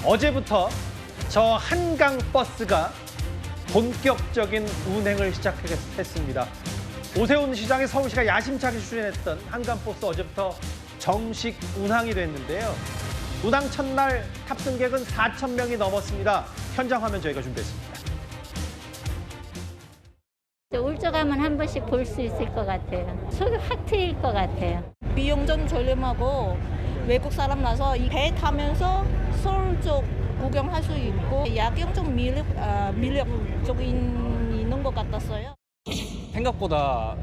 어제부터 저 한강 버스가 본격적인 운행을 시작했습니다. 오세훈 시장의 서울시가 야심차게 추진했던 한강버스 어제부터 정식 운항이 됐는데요. 운항 첫날 탑승객은 4,000명이 넘었습니다. 현장 화면 저희가 준비했습니다. 울적하면 한 번씩 볼 수 있을 것 같아요. 속이 확 트일 것 같아요. 비용 좀 저렴하고 외국 사람 나서 이 배 타면서 서울 쪽 구경할 수 있고 야경 좀 매력적인 있는 것 같았어요. 생각보다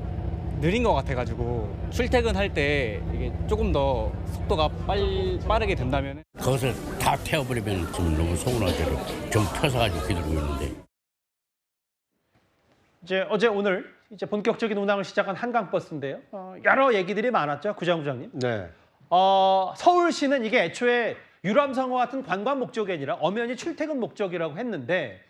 느린 것 같아가지고 출퇴근할 때 이게 조금 더 속도가 빠르게 된다면 그것을 다 태워버리면 지금 너무 서운할 대로 좀 펴서가지고 기다리고 있는데. 이제 어제 오늘 이제 본격적인 운항을 시작한 한강버스인데요. 여러 얘기들이 많았죠, 구장구장님. 네. 서울시는 이게 애초에 유람선과 같은 관광 목적이 아니라 엄연히 출퇴근 목적이라고 했는데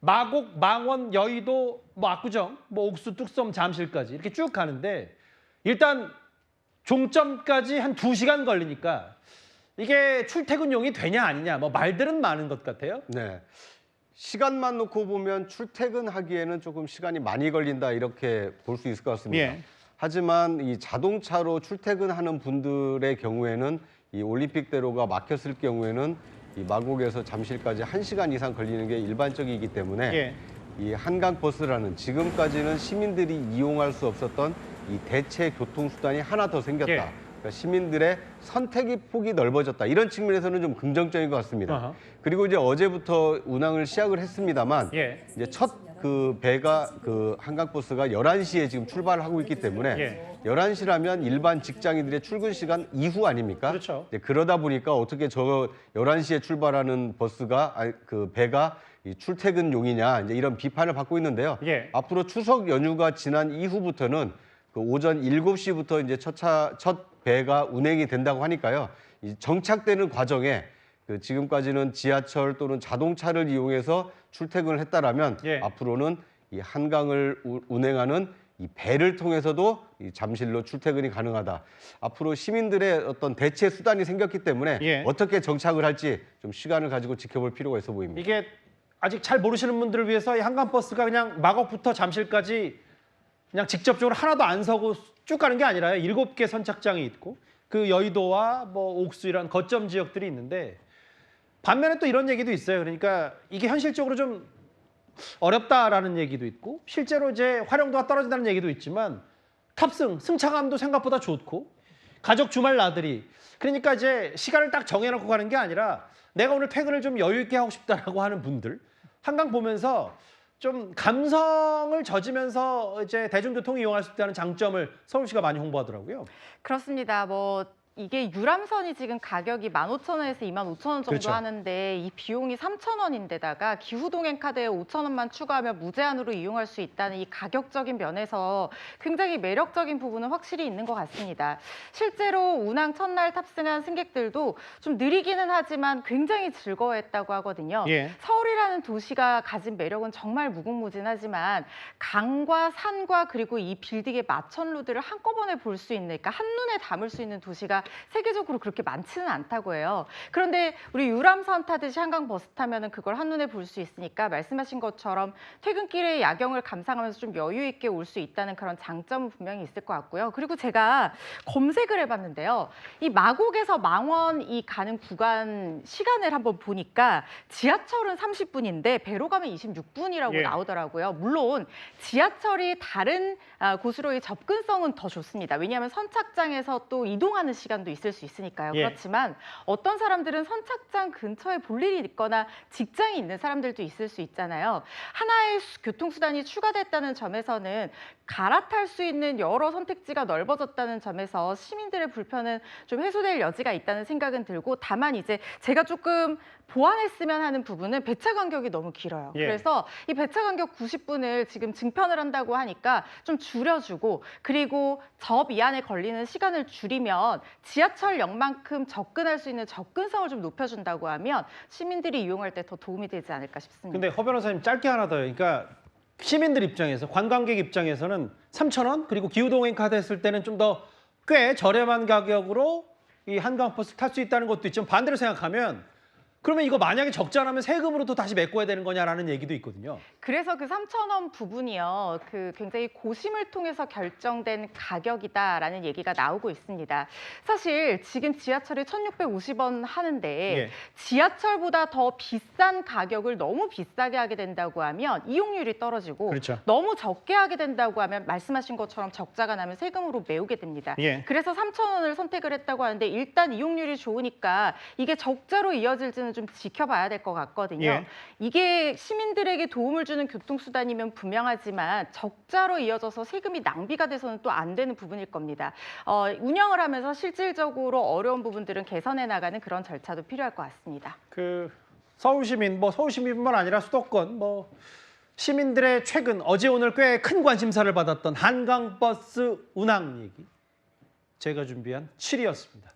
마곡, 망원, 여의도, 압구정, 옥수, 뚝섬, 잠실까지 이렇게 쭉 가는데 일단 종점까지 한 2시간 걸리니까 이게 출퇴근용이 되냐 아니냐 말들은 많은 것 같아요. 네. 시간만 놓고 보면 출퇴근하기에는 조금 시간이 많이 걸린다 이렇게 볼 수 있을 것 같습니다. 예. 하지만 이 자동차로 출퇴근하는 분들의 경우에는 이 올림픽대로가 막혔을 경우에는 이 마곡에서 잠실까지 1시간 이상 걸리는 게 일반적이기 때문에 예. 이 한강버스라는 지금까지는 시민들이 이용할 수 없었던 이 대체 교통수단이 하나 더 생겼다. 예. 그러니까 시민들의 선택의 폭이 넓어졌다. 이런 측면에서는 좀 긍정적인 것 같습니다. 어허. 그리고 이제 어제부터 운항을 시작을 했습니다만 예. 이제 첫 배가 한강버스가 11시에 지금 출발을 하고 있기 때문에 예. 11시라면 일반 직장인들의 출근 시간 이후 아닙니까? 그렇죠. 이제 그러다 보니까 어떻게 저 11시에 출발하는 배가 이 출퇴근용이냐 이제 이런 비판을 받고 있는데요. 예. 앞으로 추석 연휴가 지난 이후부터는 오전 7시부터 이제 첫 배가 운행이 된다고 하니까요. 이 정착되는 과정에 지금까지는 지하철 또는 자동차를 이용해서 출퇴근을 했다라면 예. 앞으로는 이 한강을 운행하는 이 배를 통해서도 이 잠실로 출퇴근이 가능하다. 앞으로 시민들의 어떤 대체 수단이 생겼기 때문에 예. 어떻게 정착을 할지 좀 시간을 가지고 지켜볼 필요가 있어 보입니다. 이게 아직 잘 모르시는 분들을 위해서 이 한강버스가 그냥 마곡부터 잠실까지 그냥 직접적으로 하나도 안 서고 쭉 가는 게 아니라요. 7개 선착장이 있고 그 여의도와 옥수 이런 거점 지역들이 있는데 반면에 또 이런 얘기도 있어요. 그러니까 이게 현실적으로 좀 어렵다라는 얘기도 있고 실제로 이제 활용도가 떨어진다는 얘기도 있지만 승차감도 생각보다 좋고 가족 주말 나들이 그러니까 이제 시간을 딱 정해놓고 가는 게 아니라 내가 오늘 퇴근을 좀 여유 있게 하고 싶다라고 하는 분들 한강 보면서 좀 감성을 젖으면서 이제 대중교통 이용할 수 있다는 장점을 서울시가 많이 홍보하더라고요. 그렇습니다. 이게 유람선이 지금 가격이 15,000원에서 25,000원 정도 그렇죠. 하는데 이 비용이 3,000원인데다가 기후동행 카드에 5,000원만 추가하면 무제한으로 이용할 수 있다는 이 가격적인 면에서 굉장히 매력적인 부분은 확실히 있는 것 같습니다. 실제로 운항 첫날 탑승한 승객들도 좀 느리기는 하지만 굉장히 즐거워했다고 하거든요. 예. 서울이라는 도시가 가진 매력은 정말 무궁무진하지만 강과 산과 그리고 이 빌딩의 마천루들을 한꺼번에 볼 수 있는 그러니까 한눈에 담을 수 있는 도시가 세계적으로 그렇게 많지는 않다고 해요. 그런데 우리 유람선 타듯이 한강버스 타면은 그걸 한눈에 볼 수 있으니까 말씀하신 것처럼 퇴근길에 야경을 감상하면서 좀 여유 있게 올 수 있다는 그런 장점은 분명히 있을 것 같고요. 그리고 제가 검색을 해봤는데요. 이 마곡에서 망원이 가는 구간 시간을 한번 보니까 지하철은 30분인데 배로 가면 26분이라고 예. 나오더라고요. 물론 지하철이 다른 곳으로의 접근성은 더 좋습니다. 왜냐하면 선착장에서 또 이동하는 시간도 있을 수 있으니까요. 예. 그렇지만 어떤 사람들은 선착장 근처에 볼 일이 있거나 직장이 있는 사람들도 있을 수 있잖아요. 하나의 교통수단이 추가됐다는 점에서는 갈아탈 수 있는 여러 선택지가 넓어졌다는 점에서 시민들의 불편은 좀 해소될 여지가 있다는 생각은 들고 다만 이제 제가 조금 보완했으면 하는 부분은 배차 간격이 너무 길어요. 예. 그래서 이 배차 간격 90분을 지금 증편을 한다고 하니까 좀 줄여주고 그리고 접 이 안에 걸리는 시간을 줄이면 지하철역만큼 접근할 수 있는 접근성을 좀 높여준다고 하면 시민들이 이용할 때 더 도움이 되지 않을까 싶습니다. 근데 허 변호사님 짧게 하나 더요. 그러니까 시민들 입장에서 관광객 입장에서는 3,000원 그리고 기후동행 카드 했을 때는 좀 더 꽤 저렴한 가격으로 이 한강버스 탈 수 있다는 것도 있지만 반대로 생각하면 그러면 이거 만약에 적자나면 세금으로 또 다시 메꿔야 되는 거냐라는 얘기도 있거든요. 그래서 그 3,000원 부분이요, 그 굉장히 고심을 통해서 결정된 가격이다라는 얘기가 나오고 있습니다. 사실 지금 지하철이 1,650원 하는데 예. 지하철보다 더 비싼 가격을 너무 비싸게 하게 된다고 하면 이용률이 떨어지고 그렇죠. 너무 적게 하게 된다고 하면 말씀하신 것처럼 적자가 나면 세금으로 메우게 됩니다. 예. 그래서 3,000원을 선택을 했다고 하는데 일단 이용률이 좋으니까 이게 적자로 이어질지는 좀 지켜봐야 될 것 같거든요. 예. 이게 시민들에게 도움을 주는 교통수단이면 분명하지만 적자로 이어져서 세금이 낭비가 돼서는 또 안 되는 부분일 겁니다. 운영을 하면서 실질적으로 어려운 부분들은 개선해 나가는 그런 절차도 필요할 것 같습니다. 그 서울시민, 뭐 서울시민뿐만 아니라 수도권, 뭐 시민들의 최근 어제 오늘 꽤 큰 관심사를 받았던 한강버스 운항 얘기 제가 준비한 7위였습니다.